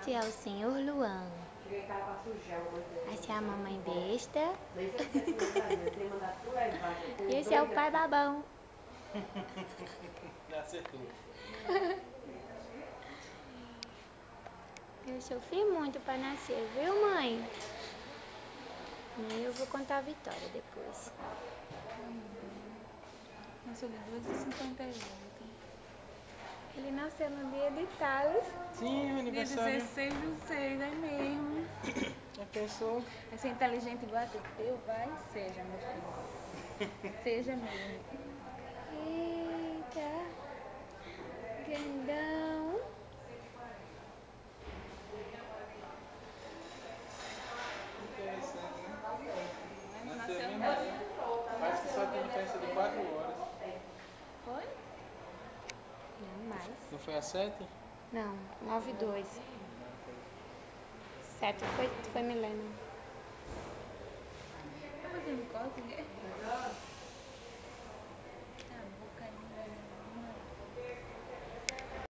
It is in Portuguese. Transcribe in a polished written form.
Este é o senhor Luan. Essa é a mamãe besta. E esse é o pai babão. Acertou. Eu sofri muito pra nascer, viu, mãe? Eu vou contar a vitória depois. Nasceu de 2h58. Ele nasceu no dia de Thales. Sim, o Dia aniversário. 16/6, é mesmo. Já pensou? Vai ser inteligente igual a teu, vai? Seja, meu filho. Seja mesmo. Eita, grandão. Interessante, né? Nasceu mesmo mais. assim. Parece que só tem diferença de 4 horas. Foi? Não mais. Não foi às 7? Não, 9/2. 7 foi milênio. Tá fazendo corte, né?